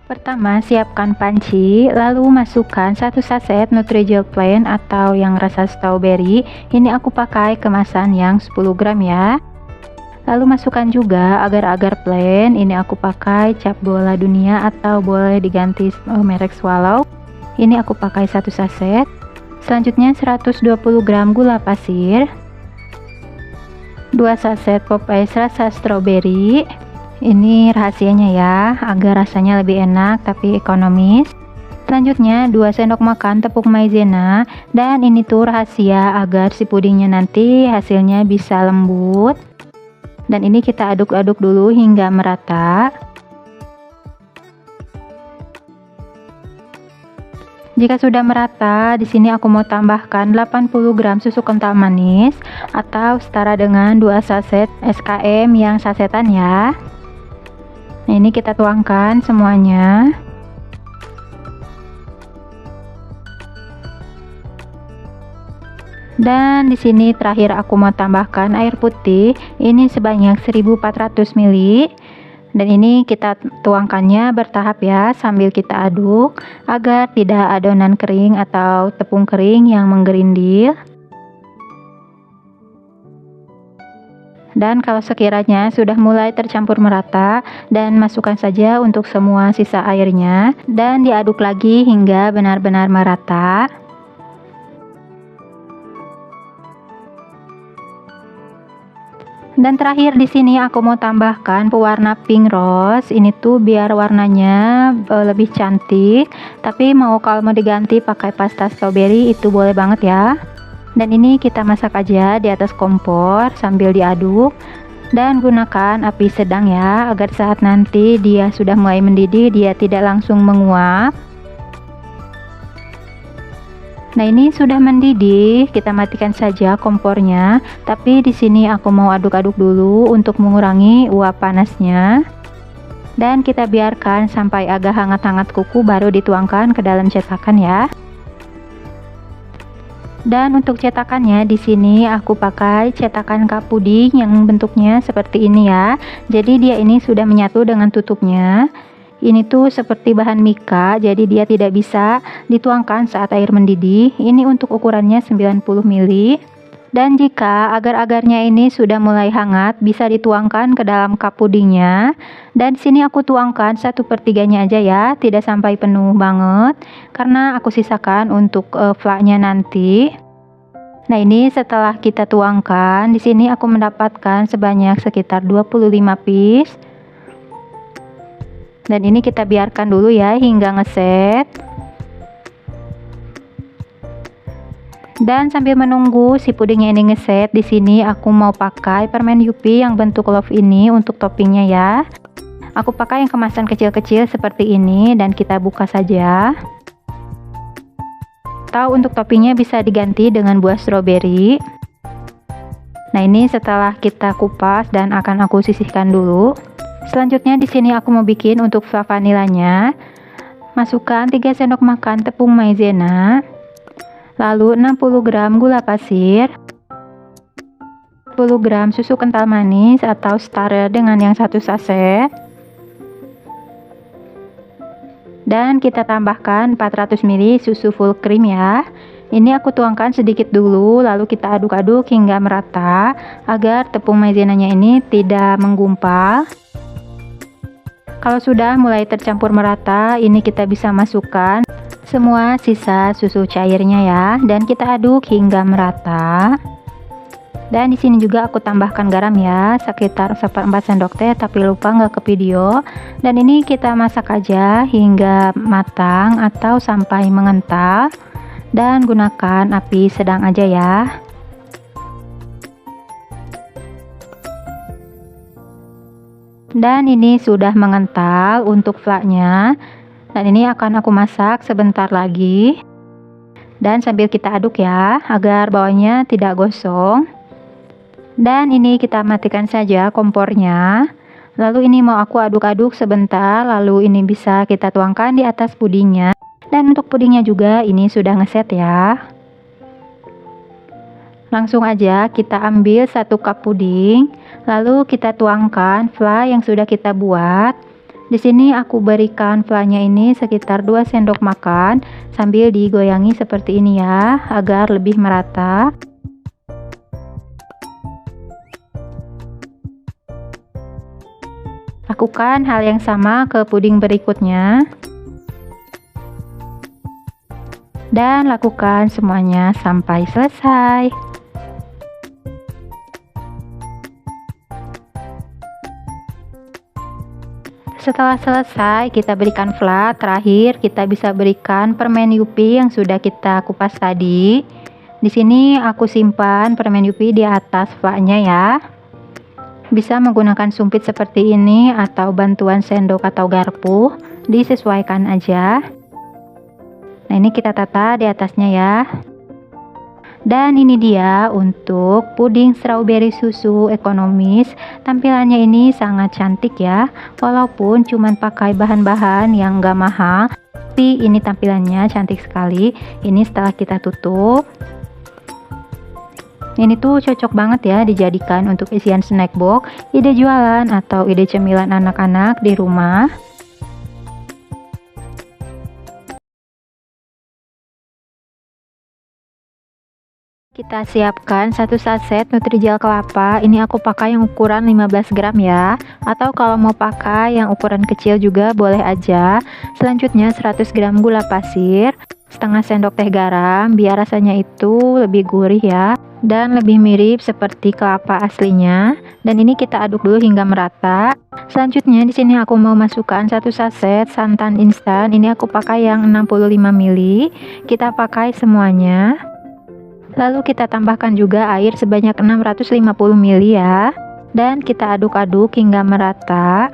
Pertama, siapkan panci, lalu masukkan 1 saset Nutrijel plain atau yang rasa strawberry. Ini aku pakai kemasan yang 10 gram ya. Lalu masukkan juga agar-agar plain. Ini aku pakai cap bola dunia atau boleh diganti merek Swallow. Ini aku pakai 1 saset. Selanjutnya 120 gram gula pasir, 2 saset pop ice rasa strawberry. Ini rahasianya ya, agar rasanya lebih enak tapi ekonomis. Selanjutnya 2 sendok makan tepung maizena, dan ini tuh rahasia agar si pudingnya nanti hasilnya bisa lembut. Dan ini kita aduk-aduk dulu hingga merata. Jika sudah merata, di sini aku mau tambahkan 80 gram susu kental manis atau setara dengan 2 saset SKM yang sasetan ya. Nah, ini kita tuangkan semuanya. Dan di sini terakhir aku mau tambahkan air putih. Ini sebanyak 1400 ml. Dan ini kita tuangkannya bertahap ya, sambil kita aduk agar tidak adonan kering atau tepung kering yang menggerindil. Dan kalau sekiranya sudah mulai tercampur merata, dan masukkan saja untuk semua sisa airnya dan diaduk lagi hingga benar-benar merata. Dan terakhir di sini aku mau tambahkan pewarna pink rose. Ini tuh biar warnanya lebih cantik. Tapi kalau mau diganti pakai pasta strawberry itu boleh banget ya. Dan ini kita masak aja di atas kompor sambil diaduk, dan gunakan api sedang ya, agar saat nanti dia sudah mulai mendidih dia tidak langsung menguap. Nah, ini sudah mendidih, kita matikan saja kompornya. Tapi di sini aku mau aduk-aduk dulu untuk mengurangi uap panasnya. Dan kita biarkan sampai agak hangat-hangat kuku baru dituangkan ke dalam cetakan ya. Dan untuk cetakannya di sini aku pakai cetakan cup puding yang bentuknya seperti ini ya. Jadi dia ini sudah menyatu dengan tutupnya. Ini tuh seperti bahan mika, jadi dia tidak bisa dituangkan saat air mendidih. Ini untuk ukurannya 90 ml. Dan jika agar-agarnya ini sudah mulai hangat, bisa dituangkan ke dalam cup pudingnya. Dan sini aku tuangkan 1/3-nya aja ya, tidak sampai penuh banget, karena aku sisakan untuk flaknya nanti. Nah, ini setelah kita tuangkan, di sini aku mendapatkan sebanyak sekitar 25 piece. Dan ini kita biarkan dulu ya hingga ngeset. Dan sambil menunggu si pudingnya ini ngeset, di sini aku mau pakai permen Yupi yang bentuk love ini untuk toppingnya ya. Aku pakai yang kemasan kecil-kecil seperti ini, dan kita buka saja. Atau untuk toppingnya bisa diganti dengan buah stroberi. Nah, ini setelah kita kupas dan akan aku sisihkan dulu. Selanjutnya di sini aku mau bikin untuk vanilanya. Masukkan 3 sendok makan tepung maizena. Lalu 60 gram gula pasir, 10 gram susu kental manis atau setara dengan yang 1 saset. Dan kita tambahkan 400 ml susu full cream ya. Ini aku tuangkan sedikit dulu, lalu kita aduk-aduk hingga merata agar tepung maizenanya ini tidak menggumpal. Kalau sudah mulai tercampur merata, ini kita bisa masukkan semua sisa susu cairnya ya, dan kita aduk hingga merata. Dan di sini juga aku tambahkan garam ya, sekitar 1/4 sendok teh, tapi lupa nggak ke video. Dan ini kita masak aja hingga matang atau sampai mengental, dan gunakan api sedang aja ya. Dan ini sudah mengental untuk flaknya. Dan ini akan aku masak sebentar lagi. Dan sambil kita aduk ya, agar bawahnya tidak gosong. Dan ini kita matikan saja kompornya. Lalu ini mau aku aduk-aduk sebentar, lalu ini bisa kita tuangkan di atas pudingnya. Dan untuk pudingnya juga ini sudah ngeset ya. Langsung aja kita ambil 1 cup puding, lalu kita tuangkan fla yang sudah kita buat. Di sini aku berikan flanya ini sekitar 2 sendok makan sambil digoyangi seperti ini ya, agar lebih merata. Lakukan hal yang sama ke puding berikutnya. Dan lakukan semuanya sampai selesai. Setelah selesai, kita berikan flat. Terakhir, kita bisa berikan permen Yupi yang sudah kita kupas tadi. Di sini aku simpan permen Yupi di atas flatnya ya. Bisa menggunakan sumpit seperti ini atau bantuan sendok atau garpu, disesuaikan aja. Nah, ini kita tata di atasnya ya. Dan ini dia untuk puding strawberry susu ekonomis. Tampilannya ini sangat cantik ya, walaupun cuman pakai bahan-bahan yang gak mahal, tapi ini tampilannya cantik sekali. Ini setelah kita tutup. Ini tuh cocok banget ya dijadikan untuk isian snack box, ide jualan atau ide cemilan anak-anak di rumah. Kita siapkan 1 saset Nutrijel kelapa. Ini aku pakai yang ukuran 15 gram ya, atau kalau mau pakai yang ukuran kecil juga boleh aja. Selanjutnya 100 gram gula pasir, setengah sendok teh garam biar rasanya itu lebih gurih ya, dan lebih mirip seperti kelapa aslinya. Dan ini kita aduk dulu hingga merata. Selanjutnya di sini aku mau masukkan 1 saset santan instan. Ini aku pakai yang 65 ml. Kita pakai semuanya. Lalu kita tambahkan juga air sebanyak 650 ml ya. Dan kita aduk-aduk hingga merata.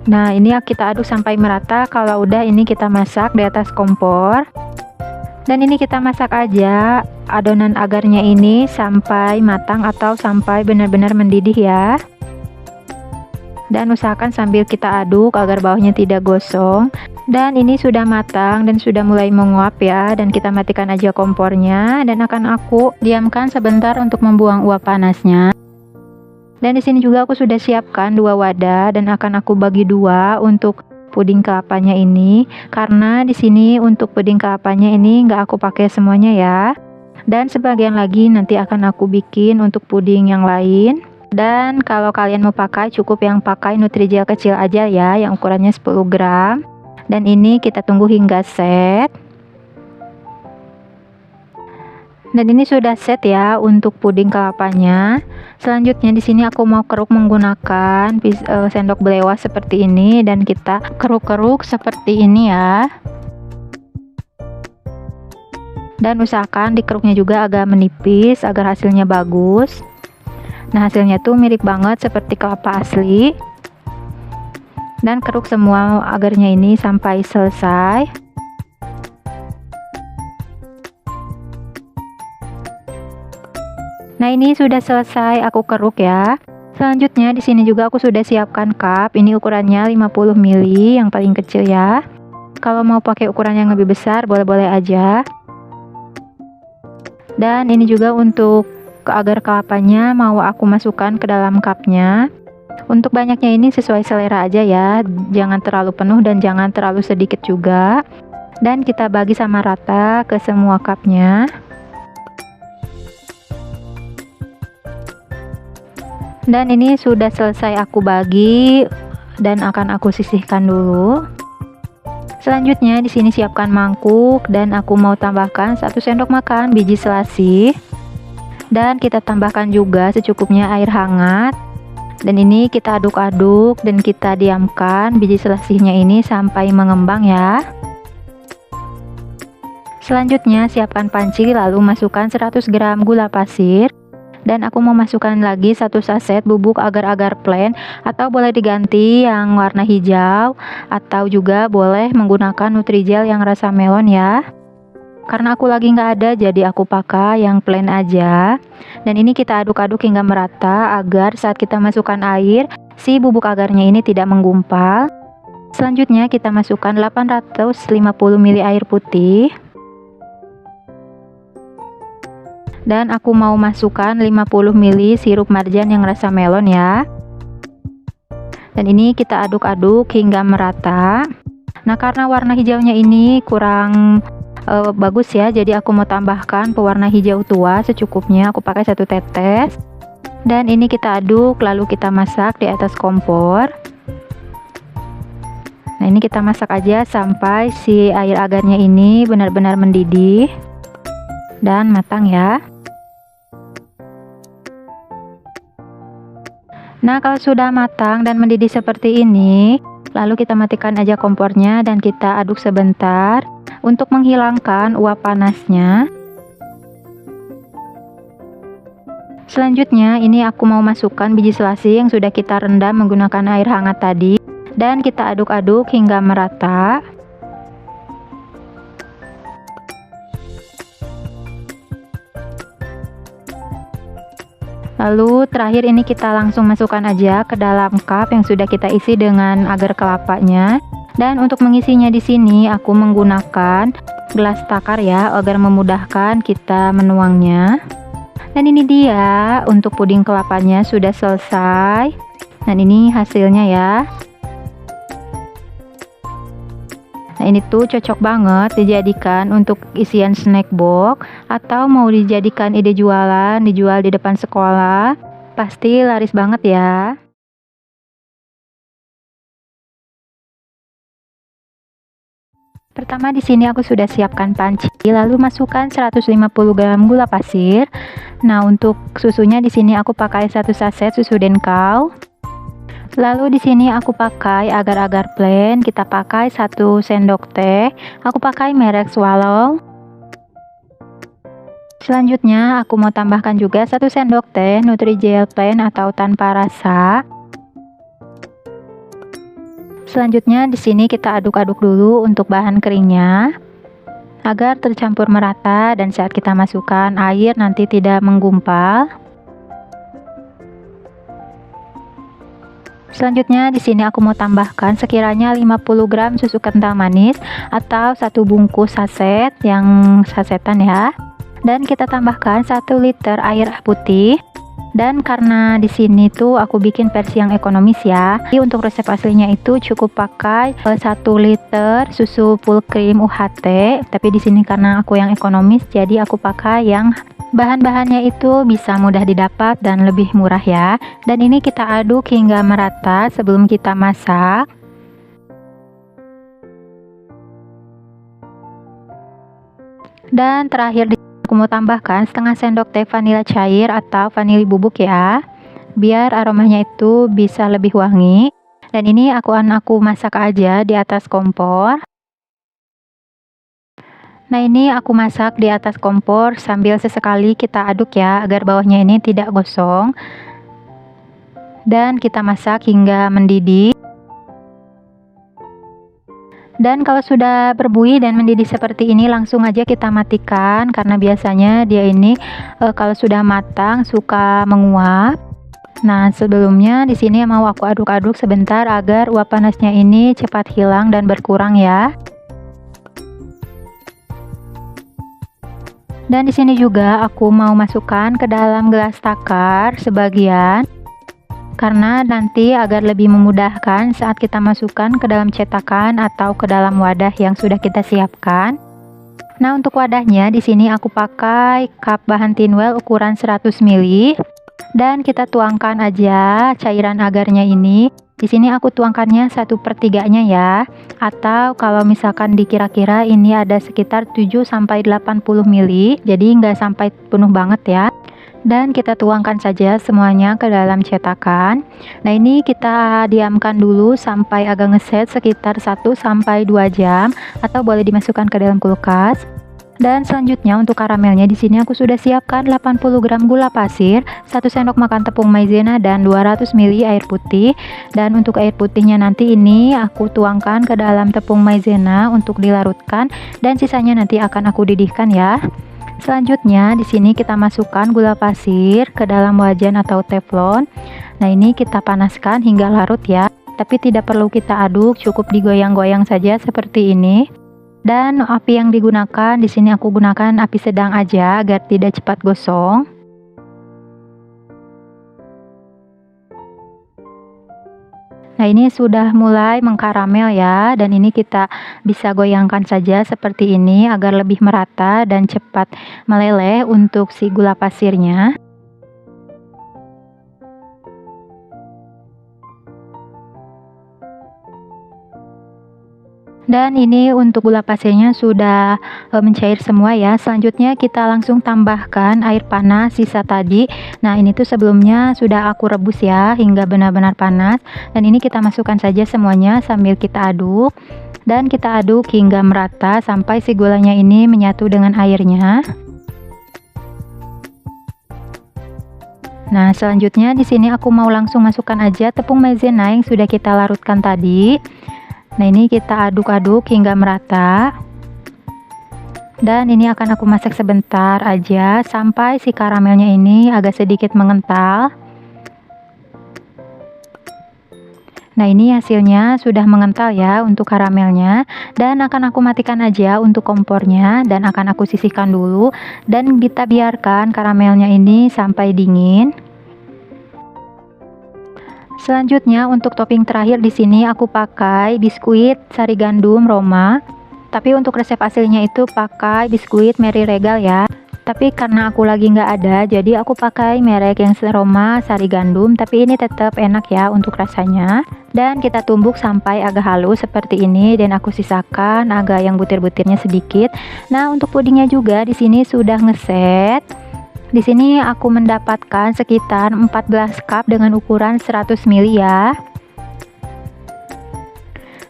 Nah, ini kita aduk sampai merata. Kalau udah, ini kita masak di atas kompor. Dan ini kita masak aja adonan agarnya ini sampai matang atau sampai benar-benar mendidih ya. Dan usahakan sambil kita aduk agar bawahnya tidak gosong. Dan ini sudah matang dan sudah mulai menguap ya, dan kita matikan aja kompornya dan akan aku diamkan sebentar untuk membuang uap panasnya. Dan di sini juga aku sudah siapkan 2 wadah dan akan aku bagi 2 untuk puding kelapanya ini, karena di sini untuk puding kelapanya ini nggak aku pakai semuanya ya. Dan sebagian lagi nanti akan aku bikin untuk puding yang lain. Dan kalau kalian mau pakai, cukup yang pakai Nutrijel kecil aja ya, yang ukurannya 10 gram. Dan ini kita tunggu hingga set. Dan ini sudah set ya untuk puding kelapanya. Selanjutnya di sini aku mau keruk menggunakan sendok belewah seperti ini, dan kita keruk-keruk seperti ini ya. Dan usahakan dikeruknya juga agak menipis agar hasilnya bagus. Nah, hasilnya tuh mirip banget seperti kelapa asli. Dan keruk semua agarnya ini sampai selesai. Nah, ini sudah selesai aku keruk ya. Selanjutnya di sini juga aku sudah siapkan cup. Ini ukurannya 50 ml yang paling kecil ya. Kalau mau pakai ukuran yang lebih besar boleh-boleh aja. Dan ini juga untuk agar kelapanya mau aku masukkan ke dalam cupnya. Untuk banyaknya ini sesuai selera aja ya, jangan terlalu penuh dan jangan terlalu sedikit juga. Dan kita bagi sama rata ke semua cupnya. Dan ini sudah selesai aku bagi dan akan aku sisihkan dulu. Selanjutnya di sini siapkan mangkuk dan aku mau tambahkan 1 sendok makan biji selasih. Dan kita tambahkan juga secukupnya air hangat. Dan ini kita aduk-aduk dan kita diamkan biji selasihnya ini sampai mengembang ya. Selanjutnya siapkan panci, lalu masukkan 100 gram gula pasir. Dan aku mau masukkan lagi 1 saset bubuk agar-agar plain, atau boleh diganti yang warna hijau, atau juga boleh menggunakan Nutrijel yang rasa melon ya. Karena aku lagi nggak ada, jadi aku pakai yang plain aja. Dan ini kita aduk-aduk hingga merata agar saat kita masukkan air, si bubuk agarnya ini tidak menggumpal. Selanjutnya kita masukkan 850 ml air putih. Dan aku mau masukkan 50 ml sirup marjan yang rasa melon ya. Dan ini kita aduk-aduk hingga merata. Nah, karena warna hijaunya ini kurang bagus ya, jadi aku mau tambahkan pewarna hijau tua secukupnya. Aku pakai 1 tetes. Dan ini kita aduk lalu kita masak di atas kompor. Nah, ini kita masak aja sampai si air agarnya ini benar-benar mendidih dan matang ya. Nah, kalau sudah matang dan mendidih seperti ini, lalu kita matikan aja kompornya dan kita aduk sebentar untuk menghilangkan uap panasnya. Selanjutnya, ini aku mau masukkan biji selasi yang sudah kita rendam menggunakan air hangat tadi, dan kita aduk-aduk hingga merata. Lalu terakhir ini kita langsung masukkan aja ke dalam cup yang sudah kita isi dengan agar kelapanya. Dan untuk mengisinya di sini aku menggunakan gelas takar ya, agar memudahkan kita menuangnya. Dan ini dia untuk puding kelapanya sudah selesai. Dan ini hasilnya ya. Nah, ini tuh cocok banget dijadikan untuk isian snack box atau mau dijadikan ide jualan, dijual di depan sekolah. Pasti laris banget ya. Pertama di sini aku sudah siapkan panci, lalu masukkan 150 gram gula pasir. Nah, untuk susunya di sini aku pakai 1 saset susu Denkau. Lalu di sini aku pakai agar-agar plain, kita pakai 1 sendok teh. Aku pakai merek Swallow. Selanjutnya aku mau tambahkan juga 1 sendok teh Nutrijel plain atau tanpa rasa. Selanjutnya di sini kita aduk-aduk dulu untuk bahan keringnya agar tercampur merata dan saat kita masukkan air nanti tidak menggumpal. Selanjutnya di sini aku mau tambahkan sekiranya 50 gram susu kental manis atau 1 bungkus saset yang sasetan ya. Dan kita tambahkan 1 liter air putih. Dan karena di sini tuh aku bikin versi yang ekonomis ya. Jadi untuk resep aslinya itu cukup pakai 1 liter susu full cream UHT. Tapi di sini karena aku yang ekonomis jadi aku pakai yang bahan-bahannya itu bisa mudah didapat dan lebih murah ya. Dan ini kita aduk hingga merata sebelum kita masak. Dan terakhir aku mau tambahkan setengah sendok teh vanila cair atau vanili bubuk ya, biar aromanya itu bisa lebih wangi. Dan ini aku masak aja di atas kompor. Nah, ini aku masak di atas kompor sambil sesekali kita aduk ya, agar bawahnya ini tidak gosong. Dan kita masak hingga mendidih. Dan kalau sudah berbuih dan mendidih seperti ini langsung aja kita matikan, karena biasanya dia ini kalau sudah matang suka menguap. Nah, sebelumnya di sini mau aku aduk-aduk sebentar agar uap panasnya ini cepat hilang dan berkurang ya. Dan di sini juga aku mau masukkan ke dalam gelas takar sebagian, karena nanti agar lebih memudahkan saat kita masukkan ke dalam cetakan atau ke dalam wadah yang sudah kita siapkan. Nah, untuk wadahnya di sini aku pakai cup bahan tinwell ukuran 100 ml dan kita tuangkan aja cairan agarnya ini. Di sini aku tuangkannya 1/3-nya ya, atau kalau misalkan dikira-kira ini ada sekitar 7-80 ml, jadi nggak sampai penuh banget ya. Dan kita tuangkan saja semuanya ke dalam cetakan. Nah, ini kita diamkan dulu sampai agak ngeset sekitar 1-2 jam, atau boleh dimasukkan ke dalam kulkas. Dan selanjutnya untuk karamelnya di sini aku sudah siapkan 80 gram gula pasir, 1 sendok makan tepung maizena dan 200 ml air putih. Dan untuk air putihnya nanti ini aku tuangkan ke dalam tepung maizena untuk dilarutkan dan sisanya nanti akan aku didihkan ya. Selanjutnya di sini kita masukkan gula pasir ke dalam wajan atau teflon. Nah, ini kita panaskan hingga larut ya. Tapi tidak perlu kita aduk, cukup digoyang-goyang saja seperti ini. Dan api yang digunakan di sini aku gunakan api sedang aja agar tidak cepat gosong. Nah, ini sudah mulai mengkaramel ya, dan ini kita bisa goyangkan saja seperti ini agar lebih merata dan cepat meleleh untuk si gula pasirnya. Dan ini untuk gula pasirnya sudah mencair semua ya. Selanjutnya kita langsung tambahkan air panas sisa tadi. Nah, ini tuh sebelumnya sudah aku rebus ya hingga benar-benar panas. Dan ini kita masukkan saja semuanya sambil kita aduk. Dan kita aduk hingga merata sampai si gulanya ini menyatu dengan airnya. Nah, selanjutnya di sini aku mau langsung masukkan aja tepung maizena yang sudah kita larutkan tadi. Nah, ini kita aduk-aduk hingga merata. Dan ini akan aku masak sebentar aja sampai si karamelnya ini agak sedikit mengental. Nah, ini hasilnya sudah mengental ya untuk karamelnya. Dan akan aku matikan aja untuk kompornya dan akan aku sisihkan dulu dan kita biarkan karamelnya ini sampai dingin. Selanjutnya untuk topping terakhir di sini aku pakai biskuit sari gandum Roma. Tapi untuk resep aslinya itu pakai biskuit Mary Regal ya. Tapi karena aku lagi nggak ada, jadi aku pakai merek yang Roma sari gandum. Tapi ini tetap enak ya untuk rasanya. Dan kita tumbuk sampai agak halus seperti ini dan aku sisakan agak yang butir-butirnya sedikit. Nah, untuk pudingnya juga di sini sudah ngeset. Di sini aku mendapatkan sekitar 14 cup dengan ukuran 100 ml ya.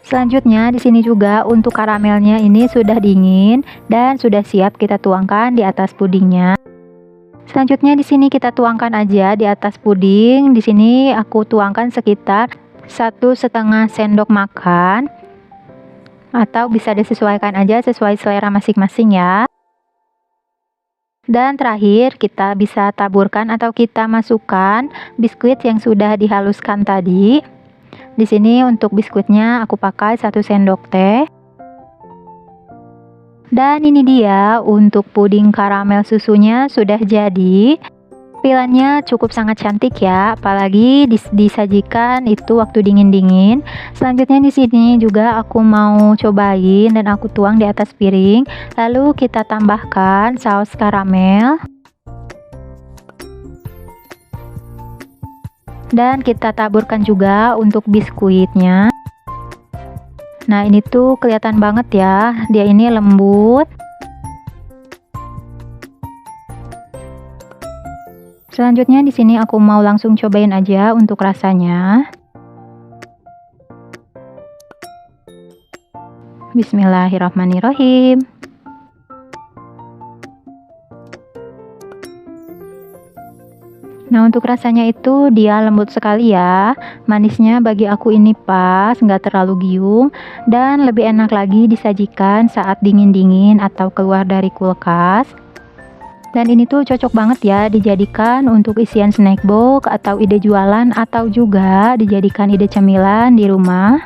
Selanjutnya di sini juga untuk karamelnya ini sudah dingin dan sudah siap kita tuangkan di atas pudingnya. Selanjutnya di sini kita tuangkan aja di atas puding. Di sini aku tuangkan sekitar 1,5 sendok makan. Atau bisa disesuaikan aja sesuai selera masing-masing ya. Dan terakhir kita bisa taburkan atau kita masukkan biskuit yang sudah dihaluskan tadi. Di sini untuk biskuitnya aku pakai 1 sendok teh. Dan ini dia untuk puding karamel susunya sudah jadi. Tampilannya cukup sangat cantik ya, apalagi disajikan itu waktu dingin-dingin. Selanjutnya di sini juga aku mau cobain dan aku tuang di atas piring. Lalu kita tambahkan saus karamel. Dan kita taburkan juga untuk biskuitnya. Nah, ini tuh kelihatan banget ya, dia ini lembut. Selanjutnya di sini aku mau langsung cobain aja untuk rasanya. Bismillahirrahmanirrahim. Nah, untuk rasanya itu dia lembut sekali ya. Manisnya bagi aku ini pas, nggak terlalu giung. Dan lebih enak lagi disajikan saat dingin-dingin atau keluar dari kulkas. Dan ini tuh cocok banget ya dijadikan untuk isian snack box atau ide jualan atau juga dijadikan ide cemilan di rumah.